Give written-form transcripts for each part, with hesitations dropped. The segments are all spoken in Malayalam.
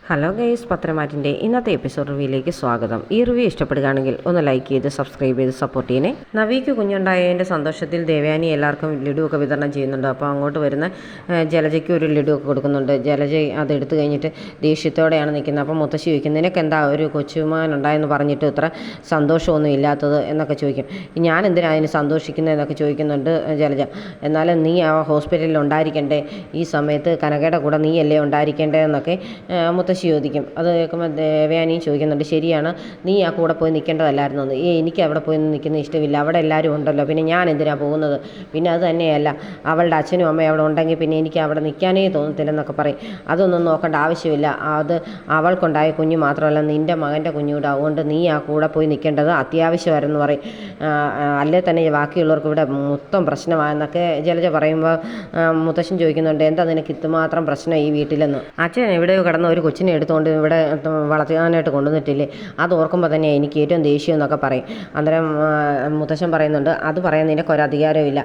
ഹലോ ഗൈസ്, പത്രമാറ്റിൻ്റെ ഇന്നത്തെ എപ്പിസോഡ് റിവ്യൂയിലേക്ക് സ്വാഗതം. ഈ റിവ്യൂ ഇഷ്ടപ്പെടുകയാണെങ്കിൽ ഒന്ന് ലൈക്ക് ചെയ്ത് സബ്സ്ക്രൈബ് ചെയ്ത് സപ്പോർട്ട് ചെയ്യണേ. നവിക്ക് കുഞ്ഞുണ്ടായതിൻ്റെ സന്തോഷത്തിൽ ദേവയാനി എല്ലാവർക്കും ലഡു ഒക്കെ വിതരണം ചെയ്യുന്നുണ്ട്. അപ്പോൾ അങ്ങോട്ട് വരുന്ന ജലജയ്ക്ക് ഒരു ലഡു ഒക്കെ കൊടുക്കുന്നുണ്ട്. ജലജ അത് എടുത്തു കഴിഞ്ഞിട്ട് ദേഷ്യത്തോടെയാണ് നിൽക്കുന്നത്. അപ്പോൾ മുത്തശ്ശി ചോദിക്കും, നിനക്ക് എന്താ ഒരു കൊച്ചുമാനുണ്ടായെന്ന് പറഞ്ഞിട്ട് ഇത്ര സന്തോഷമൊന്നും ഇല്ലാത്തത് എന്നൊക്കെ ചോദിക്കും. ഞാൻ എന്തിനാ അതിന് സന്തോഷിക്കുന്നത് എന്നൊക്കെ ചോദിക്കുന്നുണ്ട് ജലജ. എന്നാലും നീ ആ ഹോസ്പിറ്റലിൽ ഉണ്ടായിരിക്കണ്ടേ, ഈ സമയത്ത് കനകയുടെ കൂടെ നീയല്ലേ ഉണ്ടായിരിക്കേണ്ടേ എന്നൊക്കെ മുത്തശ്ശി ചോദിക്കും. അത് കേൾക്കുമ്പോൾ ദേവയാനിയും ചോദിക്കുന്നുണ്ട്, ശരിയാണ്, നീ ആ കൂടെ പോയി നിൽക്കേണ്ടതല്ലായിരുന്നു എന്ന്. എനിക്ക് അവിടെ പോയി നിൽക്കുന്ന ഇഷ്ടമില്ല, അവിടെ എല്ലാവരും ഉണ്ടല്ലോ, പിന്നെ ഞാൻ എന്തിനാണ് പോകുന്നത്? പിന്നെ അത് തന്നെയല്ല, അവളുടെ അച്ഛനും അമ്മയും അവിടെ ഉണ്ടെങ്കിൽ പിന്നെ എനിക്ക് അവിടെ നിൽക്കാനേ തോന്നത്തില്ലെന്നൊക്കെ പറയും. അതൊന്നും നോക്കേണ്ട ആവശ്യമില്ല, അത് അവൾക്കുണ്ടായ കുഞ്ഞ് മാത്രമല്ല നിൻ്റെ മകൻ്റെ കുഞ്ഞുകൂടെ, അതുകൊണ്ട് നീ ആ കൂടെ പോയി നിൽക്കേണ്ടത് അത്യാവശ്യമായിരുന്നു പറയും. അല്ലേ തന്നെ ബാക്കിയുള്ളവർക്ക് ഇവിടെ മൊത്തം പ്രശ്നമായെന്നൊക്കെ ജലജ പറയുമ്പോൾ മുത്തശ്ശൻ ചോദിക്കുന്നുണ്ട്, എന്താ നിനക്ക് ഇത്രമാത്രം പ്രശ്നം ഈ വീട്ടിലെന്ന്? അച്ഛൻ എവിടെയോ കിടന്ന ഒരു കൊച്ചിനെ എടുത്തുകൊണ്ട് ഇവിടെ വളർത്താനായിട്ട് കൊണ്ടുവന്നിട്ടില്ലേ, അത് ഓർക്കുമ്പോൾ തന്നെ എനിക്ക് ഏറ്റവും ദേഷ്യം എന്നൊക്കെ പറയും. അന്നേരം മുത്തശ്ശൻ പറയുന്നുണ്ട്, അത് പറയാൻ നിനക്കൊരധികാരമില്ല,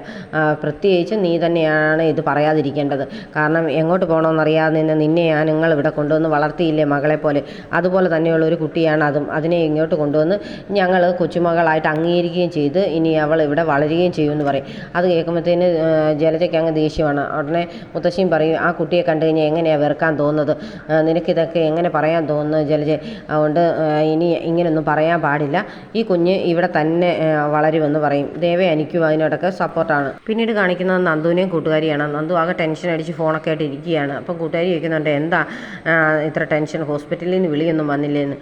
പ്രത്യേകിച്ച് നീ തന്നെയാണ് ഇത് പറയാതിരിക്കേണ്ടത്. കാരണം എങ്ങോട്ട് പോകണമെന്നറിയാതെ നിന്നെ നിങ്ങൾ ഇവിടെ കൊണ്ടുവന്ന് വളർത്തിയില്ലേ മകളെ പോലെ, അതുപോലെ തന്നെയുള്ള ഒരു കുട്ടിയാണ് അതും. അതിനെ ഇങ്ങോട്ട് കൊണ്ടുവന്ന് ഞങ്ങൾ കൊച്ചുമകളായിട്ട് അംഗീകരിക്കുകയും ചെയ്ത് ഇനി അവൾ ഇവിടെ വളരുകയും ചെയ്യുമെന്ന് പറയും. അത് കേൾക്കുമ്പോഴത്തേന് ജലജയ്ക്ക് അങ്ങ് ദേഷ്യമാണ്. ഉടനെ മുത്തശ്ശിയും പറയും, ആ കുട്ടിയെ കണ്ടു കഴിഞ്ഞാൽ എങ്ങനെയാണ് വെറുക്കാൻ തോന്നുന്നത്? നിനക്കിതൊക്കെ എങ്ങനെ പറയാൻ തോന്നുന്നു ജലജ? അതുകൊണ്ട് ഇനി ഇങ്ങനെയൊന്നും പറയാൻ പാടില്ല, ഈ കുഞ്ഞ് ഇവിടെ തന്നെ വളരുമെന്ന് പറയും. ദേവയാനിക്കും അതിനോടൊക്കെ സപ്പോർട്ടാണ്. പിന്നീട് കാണിക്കുന്നത് നന്ദുവിനെയും കൂട്ടുകാരിയാണ്. നന്ദു ആകെ ടെൻഷൻ അടിച്ച് ഫോണൊക്കെ ആയിട്ട് ഇരിക്കുകയാണ്. അപ്പം കൂട്ടുകാരി ചോദിക്കുന്നുണ്ട്, എന്താ ഇത്ര ടെൻഷൻ, ഹോസ്പിറ്റലിൽ നിന്ന് വിളിയൊന്നും വന്നില്ലേന്ന്?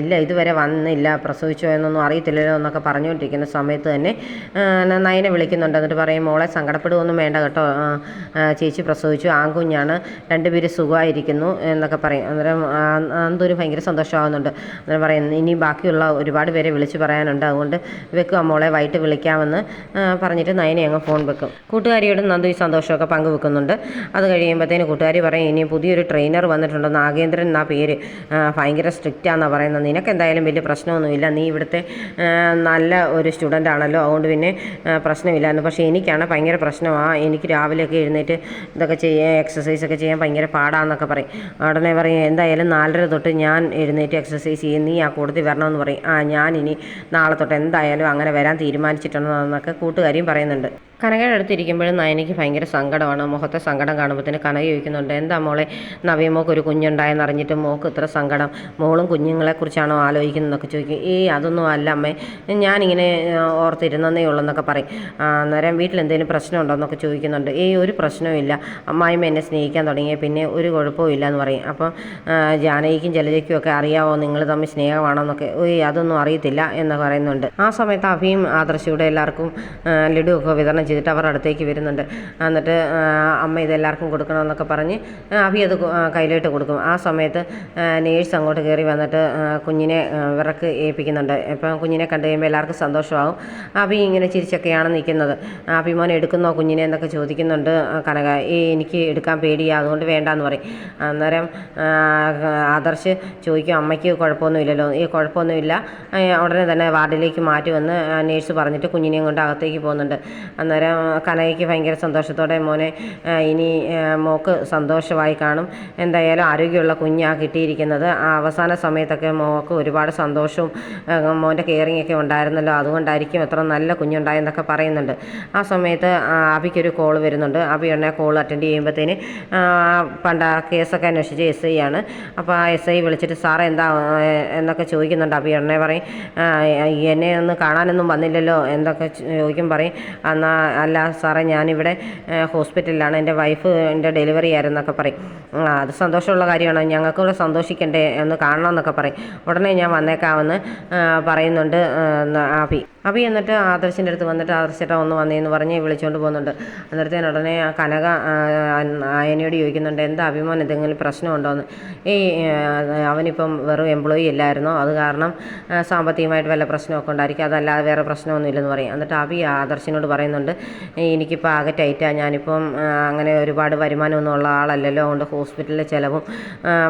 ഇല്ല, ഇതുവരെ വന്നില്ല, പ്രസവിച്ചോ എന്നൊന്നും അറിയത്തില്ലല്ലോ എന്നൊക്കെ പറഞ്ഞുകൊണ്ടിരിക്കുന്ന സമയത്ത് തന്നെ നയനെ വിളിക്കുന്നുണ്ട്. എന്നിട്ട് പറയും, മോളെ സങ്കടപ്പെടുകയൊന്നും വേണ്ട കേട്ടോ, ചേച്ചി പ്രസവിച്ചു, ആൺകുഞ്ഞാണ്, രണ്ടുപേരും സുഖമായിരിക്കുന്നു എന്നൊക്കെ പറയും. അന്നേരം അതൊരു ഭയങ്കര സന്തോഷമാകുന്നുണ്ട്. അന്നേരം പറയും, ഇനി ബാക്കിയുള്ള ഒരുപാട് പേരെ വിളിച്ച് പറയാനുണ്ട്, അതുകൊണ്ട് വെക്കുക മോളെ, വൈകിട്ട് വിളിക്കാമെന്ന് പറഞ്ഞിട്ട് നയനെ അങ്ങ് ഫോൺ വെക്കും. കൂട്ടുകാരിയോട് നന്ദു ഈ സന്തോഷമൊക്കെ പങ്കുവെക്കുന്നുണ്ട്. അത് കഴിയുമ്പോഴത്തേന് കൂട്ടുകാരി പറയും, ഇനി പുതിയൊരു ട്രെയിനർ വന്നിട്ടുണ്ട്, നാഗേന്ദ്രൻ എന്നാ പേര്, ഭയങ്കര സ്ട്രിക്റ്റാണെന്നാണ് പറയുന്നത്. നിനക്ക് എന്തായാലും വലിയ പ്രശ്നമൊന്നുമില്ല, നീ ഇവിടുത്തെ നല്ല ഒരു സ്റ്റുഡൻ്റ് ആണല്ലോ, അതുകൊണ്ട് പിന്നെ പ്രശ്നമില്ലായിരുന്നു. പക്ഷേ എനിക്കാണ് ഭയങ്കര പ്രശ്നമാണ്, എനിക്ക് രാവിലെയൊക്കെ എഴുന്നേറ്റ് ഇതൊക്കെ ചെയ്യാൻ, എക്സസൈസൊക്കെ ചെയ്യാൻ ഭയങ്കര പാടാന്നൊക്കെ പറയും. ഉടനെ പറയും, എന്തായാലും 4:30 തൊട്ട് ഞാൻ എഴുന്നേറ്റ് എക്സസൈസ് ചെയ്യും, നീ ആ കൂട്ടത്തിൽ വരണമെന്ന് പറയും. ഞാനിനി നാളെ തൊട്ട് എന്തായാലും അങ്ങനെ വരാൻ തീരുമാനിച്ചിട്ടുണ്ടെന്നൊക്കെ കൂട്ടുകാരിയും പറയുന്നുണ്ട്. കനകയുടെ അടുത്തിരിക്കുമ്പോഴും നയനയ്ക്ക് ഭയങ്കര സങ്കടമാണ്. മുഖത്തെ സങ്കടം കാണുമ്പോഴത്തേന് കനക ചോദിക്കുന്നുണ്ട്, എന്താ മോളെ, നവ്യമോക്ക് ഒരു കുഞ്ഞുണ്ടായെന്ന് അറിഞ്ഞിട്ട് മോക്ക് ഇത്ര സങ്കടം, മോളും കുഞ്ഞുങ്ങളെക്കുറിച്ചാണോ ആലോചിക്കുന്നതെന്നൊക്കെ ചോദിക്കും. അതൊന്നും അല്ല അമ്മേ, ഞാനിങ്ങനെ ഓർത്തിരുന്നേ ഉള്ളൂ എന്നൊക്കെ പറയും. അന്നേരം വീട്ടിലെന്തെങ്കിലും പ്രശ്നമുണ്ടോ എന്നൊക്കെ ചോദിക്കുന്നുണ്ട്. ഒരു പ്രശ്നവും ഇല്ല, അമ്മായിമ്മ എന്നെ സ്നേഹിക്കാൻ തുടങ്ങിയ പിന്നെ ഒരു കുഴപ്പവും ഇല്ല എന്ന് പറയും. അപ്പം ജാനകിക്കും ജലജയ്ക്കും ഒക്കെ അറിയാവോ നിങ്ങൾ തമ്മിൽ സ്നേഹമാണോ എന്നൊക്കെ? അതൊന്നും അറിയത്തില്ല എന്ന് പറയുന്നുണ്ട്. ആ സമയത്ത് അഭിയും ആദർശയുടെ എല്ലാവർക്കും ലഡു ഒക്കെ വിതരണം ചെയ്തിട്ട് അവർ അടുത്തേക്ക് വരുന്നുണ്ട്. എന്നിട്ട് അമ്മ ഇതെല്ലാവർക്കും കൊടുക്കണമെന്നൊക്കെ പറഞ്ഞ് അഭി അത് കയ്യിലിട്ട് കൊടുക്കും. ആ സമയത്ത് നേഴ്സ് അങ്ങോട്ട് കയറി വന്നിട്ട് കുഞ്ഞിനെ വിറക്ക് ഏൽപ്പിക്കുന്നുണ്ട്. ഇപ്പം കുഞ്ഞിനെ കണ്ടു കഴിയുമ്പോൾ എല്ലാവർക്കും സന്തോഷമാവും. അഭി ഇങ്ങനെ ചിരിച്ചൊക്കെയാണ് നിൽക്കുന്നത്. അഭിമോനെ എടുക്കുന്നോ കുഞ്ഞിനെ എന്നൊക്കെ ചോദിക്കുന്നുണ്ട് കനക. എനിക്ക് എടുക്കാൻ പേടിയാണ്, അതുകൊണ്ട് വേണ്ടാന്ന് പറയും. അന്നേരം ആദർശ് ചോദിക്കും, അമ്മയ്ക്ക് കുഴപ്പമൊന്നുമില്ലല്ലോ? കുഴപ്പമൊന്നുമില്ല, ഉടനെ തന്നെ വാർഡിലേക്ക് മാറ്റുമെന്ന് നേഴ്സ് പറഞ്ഞിട്ട് കുഞ്ഞിനെയും കൊണ്ട് അകത്തേക്ക് പോകുന്നുണ്ട്. അന്നേരം കനകയ്ക്ക് ഭയങ്കര സന്തോഷത്തോടെ, മോനെ ഇനി മോക്ക് സന്തോഷമായി കാണും, എന്തായാലും ആരോഗ്യമുള്ള കുഞ്ഞാണ് കിട്ടിയിരിക്കുന്നത്, അവസാന സമയത്തൊക്കെ മോക്ക് ഒരുപാട് സന്തോഷവും മോൻ്റെ കെയറിങ് ഒക്കെ ഉണ്ടായിരുന്നല്ലോ, അതുകൊണ്ടായിരിക്കും എത്ര നല്ല കുഞ്ഞുണ്ടായെന്നൊക്കെ പറയുന്നുണ്ട്. ആ സമയത്ത് അഭിക്കൊരു കോൾ വരുന്നുണ്ട്. അഭി ഉടനെ കോൾ അറ്റൻഡ് ചെയ്യുമ്പോഴത്തേന് പണ്ട് ആ കേസൊക്കെ അന്വേഷിച്ച് SI ആണ്. അപ്പോൾ ആ SI വിളിച്ചിട്ട്, സാറേ എന്താ എന്നൊക്കെ ചോദിക്കുന്നുണ്ട്. അഭി ഉടനെ പറയും, എന്നെ ഒന്ന് കാണാനൊന്നും വന്നില്ലല്ലോ എന്തൊക്കെ ചോദിക്കും. പറയും, അല്ല സാറേ, ഞാനിവിടെ ഹോസ്പിറ്റലിലാണ്, എൻ്റെ വൈഫിൻ്റെ ഡെലിവറി ആയിരുന്നൊക്കെ പറയും. അത് സന്തോഷമുള്ള കാര്യമാണ്, ഞങ്ങൾക്കൂടെ സന്തോഷിക്കണ്ടേ, ഒന്ന് കാണണമെന്നൊക്കെ പറയും. ഉടനെ ഞാൻ വന്നേക്കാമെന്ന് പറയുന്നുണ്ട് അഭി. എന്നിട്ട് ആദർശിൻ്റെ അടുത്ത് വന്നിട്ട്, ആദർശേട്ടാ ഒന്ന് വന്നേന്ന് പറഞ്ഞ് വിളിച്ചുകൊണ്ട് പോകുന്നുണ്ട്. അന്നേരത്തേന് ഉടനെ കനക അയനയോട് ചോദിക്കുന്നുണ്ട്, എന്താ അഭിമോൻ എന്തെങ്കിലും പ്രശ്നമുണ്ടോയെന്ന്? അവനിപ്പം വെറും എംപ്ലോയി അല്ലായിരുന്നോ, അത് കാരണം സാമ്പത്തികമായിട്ട് വല്ല പ്രശ്നമൊക്കെ ഉണ്ടായിരിക്കും, അതല്ലാതെ വേറെ പ്രശ്നമൊന്നും ഇല്ലെന്ന് പറയും. എന്നിട്ട് അഭി ആദർശിനോട് പറയുന്നുണ്ട്, എനിക്കിപ്പോൾ ആകെ ടൈറ്റാണ്, ഞാനിപ്പം അങ്ങനെ ഒരുപാട് വരുമാനമൊന്നും ഉള്ള ആളല്ലല്ലോ, അതുകൊണ്ട് ഹോസ്പിറ്റലിലെ ചിലവും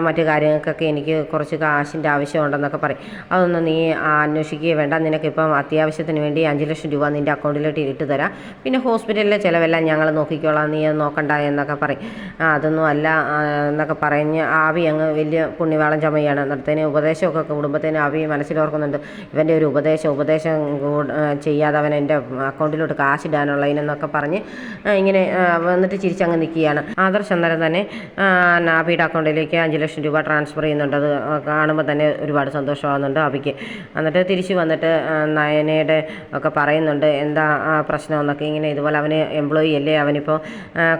മറ്റു കാര്യങ്ങൾക്കൊക്കെ എനിക്ക് കുറച്ച് കാശിൻ്റെ ആവശ്യമുണ്ടെന്നൊക്കെ പറയും. അതൊന്നും നീ അന്വേഷിക്കുകയോ വേണ്ട, നിനക്കിപ്പം അത്യാവശ്യത്തിന് ആവശ്യത്തിന് വേണ്ടി 5 ലക്ഷം രൂപ നിൻ്റെ അക്കൗണ്ടിലോട്ട് ഇട്ട് തരാം, പിന്നെ ഹോസ്പിറ്റലിലെ ചിലവെല്ലാം ഞങ്ങൾ നോക്കിക്കോളാം, നീ അത് നോക്കണ്ട എന്നൊക്കെ പറയും. അതൊന്നും അല്ല എന്നൊക്കെ പറഞ്ഞ് ആവി അങ്ങ് വലിയ പുണ്യവാളം ചമയാണ്. എന്നിടത്തേന് ഉപദേശമൊക്കെ കുടുംബത്തിന് ആവി മനസ്സിലോർക്കുന്നുണ്ട്. ഇവൻ്റെ ഒരു ഉപദേശം ചെയ്യാതെ അവൻ എൻ്റെ അക്കൗണ്ടിലോട്ട് കാശിടാനുള്ളതിനെന്നൊക്കെ പറഞ്ഞ് ഇങ്ങനെ വന്നിട്ട് ചിരിച്ചങ്ങ് നിൽക്കുകയാണ്. ആദർശ് അന്നേരം തന്നെ ആബിയുടെ അക്കൗണ്ടിലേക്ക് 5 ലക്ഷം രൂപ ട്രാൻസ്ഫർ ചെയ്യുന്നുണ്ട്. അത് കാണുമ്പോൾ തന്നെ ഒരുപാട് സന്തോഷമാകുന്നുണ്ട് ആബിക്ക്. എന്നിട്ട് തിരിച്ച് വന്നിട്ട് നയനയുടെ ഒക്കെ പറയുന്നുണ്ട് എന്താ പ്രശ്നമെന്നൊക്കെ. ഇങ്ങനെ ഇതുപോലെ അവന് എംപ്ലോയി അല്ലേ, അവനിപ്പോൾ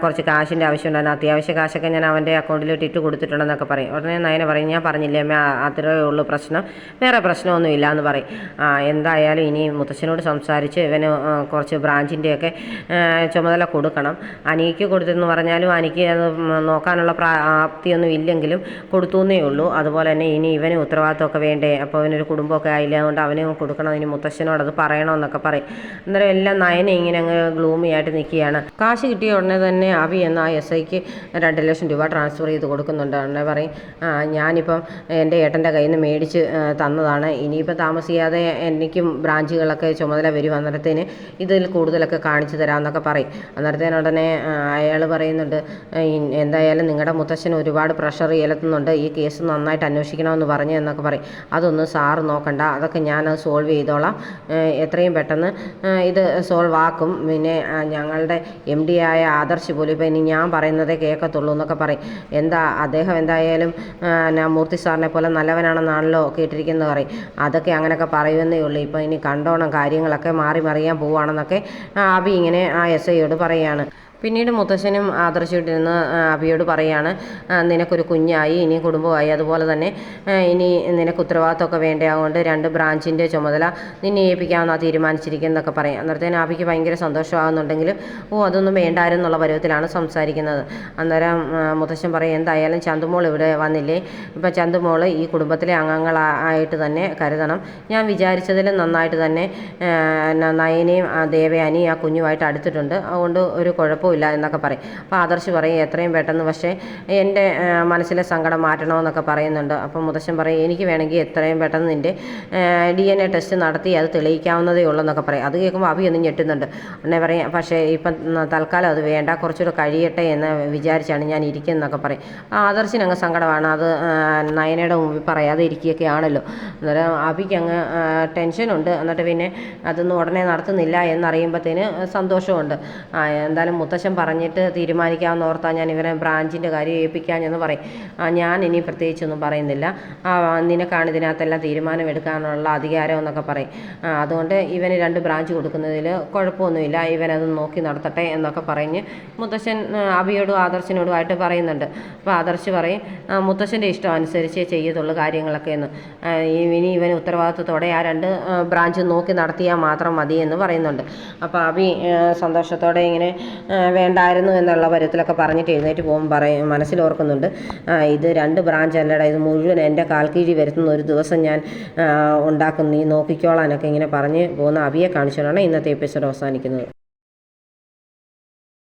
കുറച്ച് കാശിൻ്റെ ആവശ്യമുണ്ടായിരുന്നു, അത്യാവശ്യ കാശൊക്കെ ഞാൻ അവൻ്റെ അക്കൗണ്ടിലോട്ട് ഇട്ട് കൊടുത്തിട്ടുണ്ടെന്നൊക്കെ പറയും. ഉടനെ നയന പറയും ഞാൻ പറഞ്ഞില്ലേ അമ്മ അത്രേ ഉള്ളൂ പ്രശ്നം, വേറെ പ്രശ്നമൊന്നുമില്ല എന്ന് പറയും. എന്തായാലും ഇനി മുത്തശ്ശനോട് സംസാരിച്ച് ഇവന് കുറച്ച് ബ്രാഞ്ചിൻ്റെയൊക്കെ ചുമതല കൊടുക്കണം. അനിക്ക് കൊടുത്തെന്ന് പറഞ്ഞാലും അനിക്ക് അത് നോക്കാനുള്ള പ്രാപ്തിയൊന്നും ഇല്ലെങ്കിലും കൊടുത്തു എന്നേ ഉള്ളൂ. അതുപോലെ തന്നെ ഇനി ഇവന് ഉത്തരവാദിത്തമൊക്കെ വേണ്ടേ, അപ്പോൾ അവനൊരു കുടുംബമൊക്കെ ആയില്ല, അതുകൊണ്ട് അവനും കൊടുക്കണം, ഇനി മുത്തശ്ശനോട് അത് പറയണമെന്നൊക്കെ പറയും. അന്നേരം എല്ലാം നയന ഇങ്ങനെ അങ്ങ് ഗ്ലൂമി ആയിട്ട് നിൽക്കുകയാണ്. കാശ് കിട്ടിയ ഉടനെ തന്നെ ആബി എന്ന SIക്ക് 2 ലക്ഷം രൂപ ട്രാൻസ്ഫർ ചെയ്ത് കൊടുക്കുന്നുണ്ട്. ഉടനെ പറയും ഞാനിപ്പം എൻ്റെ ഏട്ടൻ്റെ കയ്യിൽ നിന്ന് മേടിച്ച് തന്നതാണ്, ഇനിയിപ്പോൾ താമസിയാതെ എനിക്കും ബ്രാഞ്ചുകളൊക്കെ ചുമതല വരും, അന്നേരത്തേന് ഇതിൽ കൂടുതലൊക്കെ കാണിച്ചു തരാമെന്നൊക്കെ പറയും. അന്നേരത്തേനുടനെ അയാൾ പറയുന്നുണ്ട് എന്തായാലും നിങ്ങളുടെ മുത്തശ്ശൻ ഒരുപാട് പ്രഷർ ചെലുത്തുന്നുണ്ട്, ഈ കേസ് നന്നായിട്ട് അന്വേഷിക്കണമെന്ന് പറഞ്ഞു എന്നൊക്കെ പറയും. അതൊന്നും സാറ് നോക്കണ്ട, അതൊക്കെ ഞാനത് സോൾവ് ചെയ്തോളാം, എത്രയും പെട്ടെന്ന് ഇത് സോൾവ് ആക്കും. പിന്നെ ഞങ്ങളുടെ MD ആയ ആദർശ് പോലും ഇപ്പം ഇനി ഞാൻ പറയുന്നതേ കേൾക്കത്തുള്ളൂ എന്നൊക്കെ പറയും. അദ്ദേഹം എന്തായാലും മൂർത്തി സാറിനെ പോലെ നല്ലവനാണെന്നാണല്ലോ കേട്ടിരിക്കുന്നത് പറയും. അതൊക്കെ അങ്ങനെയൊക്കെ പറയുമെന്നേ ഉള്ളൂ, ഇപ്പം ഇനി കണ്ടോണം കാര്യങ്ങളൊക്കെ മറിയാൻ പോവുകയാണെന്നൊക്കെ ആബി ഇങ്ങനെ ആ SIയോട് പറയുകയാണ്. പിന്നീട് മുത്തശ്ശനും ആദർശിട്ടിരുന്ന് അബിയോട് പറയാണ് നിനക്കൊരു കുഞ്ഞായി, ഇനി കുടുംബമായി, അതുപോലെ തന്നെ ഇനി നിനക്ക് ഉത്തരവാദിത്തമൊക്കെ വേണ്ടേ, അതുകൊണ്ട് 2 ബ്രാഞ്ചിൻ്റെ ചുമതല നിന്നെ ഏൽപ്പിക്കാമെന്നാണ് തീരുമാനിച്ചിരിക്കുന്നതൊക്കെ പറയും. അന്നേരത്തേന് ആബിക്ക് ഭയങ്കര സന്തോഷമാകുന്നുണ്ടെങ്കിലും അതൊന്നും വേണ്ടായിരുന്നുള്ള പരുവത്തിലാണ് സംസാരിക്കുന്നത്. അന്നേരം മുത്തശ്ശൻ പറയും എന്തായാലും ചന്തുമോൾ ഇവിടെ വന്നില്ലേ, ഇപ്പം ചന്തുമോൾ ഈ കുടുംബത്തിലെ അംഗങ്ങളായിട്ട് തന്നെ കരുതണം, ഞാൻ വിചാരിച്ചതിലും നന്നായിട്ട് തന്നെ നയനയും ദേവയാനിയും ആ കുഞ്ഞുമായിട്ട് അടുത്തിട്ടുണ്ട്, അതുകൊണ്ട് ഒരു കുഴപ്പമില്ല എന്നൊക്കെ പറയും. അപ്പോൾ ആദർശ് പറയും എത്രയും പെട്ടെന്ന് പക്ഷേ എൻ്റെ മനസ്സിലെ സങ്കടം മാറ്റണമെന്നൊക്കെ പറയുന്നുണ്ട്. അപ്പം മുത്തശ്ശൻ പറയും എനിക്ക് വേണമെങ്കിൽ എത്രയും പെട്ടെന്ന് നിൻ്റെ DNA ടെസ്റ്റ് നടത്തി അത് തെളിയിക്കാവുന്നതേ ഉള്ളൂ എന്നൊക്കെ പറയും. അത് കേൾക്കുമ്പോൾ അഭി ഒന്നും ഞെട്ടുന്നുണ്ട്. ഉടനെ പറയും പക്ഷേ ഇപ്പം തൽക്കാലം അത് വേണ്ട, കുറച്ചുകൂടെ കഴിയട്ടെ എന്ന് വിചാരിച്ചാണ് ഞാൻ ഇരിക്കുന്നതെന്നൊക്കെ പറയും. ആദർശിന് അങ്ങ് സങ്കടമാണ്, അത് നയനയുടെ മുമ്പിൽ പറയാതെ ഇരിക്കുകയൊക്കെ ആണല്ലോ. അന്നേരം അഭിക്ക് അങ്ങ് ടെൻഷനുണ്ട്. എന്നിട്ട് പിന്നെ അതൊന്നും ഉടനെ നടത്തുന്നില്ല എന്നറിയുമ്പോഴത്തേന് സന്തോഷമുണ്ട്. എന്തായാലും മുത്തശ്ശൻ പറഞ്ഞിട്ട് തീരുമാനിക്കാമെന്ന് ഓർത്താൽ ഞാൻ ഇവരെ ബ്രാഞ്ചിൻ്റെ കാര്യം ഏൽപ്പിക്കാമെന്ന് പറയും. ഞാൻ ഇനി പ്രത്യേകിച്ചൊന്നും പറയുന്നില്ല, നിനക്കാണ് ഇതിനകത്തെല്ലാം തീരുമാനമെടുക്കാനുള്ള അധികാരം എന്നൊക്കെ പറയും. അതുകൊണ്ട് ഇവന് 2 ബ്രാഞ്ച് കൊടുക്കുന്നതിൽ കുഴപ്പമൊന്നുമില്ല, ഇവനത് നോക്കി നടത്തട്ടെ എന്നൊക്കെ പറഞ്ഞ് മുത്തശ്ശൻ അബിയോടും ആദർശിനോടുമായിട്ട് പറയുന്നുണ്ട്. അപ്പോൾ ആദർശ് പറയും മുത്തശ്ശൻ്റെ ഇഷ്ടം അനുസരിച്ച് ചെയ്യത്തുള്ളൂ കാര്യങ്ങളൊക്കെ എന്ന്, ഇനി ഇവന് ഉത്തരവാദിത്വത്തോടെ ആ 2 ബ്രാഞ്ച് നോക്കി നടത്തിയാൽ മാത്രം മതി എന്ന് പറയുന്നുണ്ട്. അപ്പോൾ അബി സന്തോഷത്തോടെ ഇങ്ങനെ വേണ്ടായിരുന്നു എന്നുള്ള പരുവത്തിലൊക്കെ പറഞ്ഞിട്ട് എഴുന്നേറ്റ് പോകുമ്പോൾ മനസ്സിലോർക്കുന്നുണ്ട് ഇത് 2 ബ്രാഞ്ച് അല്ലടാ, ഇത് മുഴുവൻ എൻ്റെ കാൽക്കീഴി വരുത്തുന്ന ഒരു ദിവസം ഞാൻ ഉണ്ടാക്കും, നീ നോക്കിക്കോളാനൊക്കെ ഇങ്ങനെ പറഞ്ഞ് പോകുന്ന അബിയെ കാണിച്ചുകൊണ്ടാണ് ഇന്നത്തെ എപ്പിസോഡ് അവസാനിക്കുന്നത്.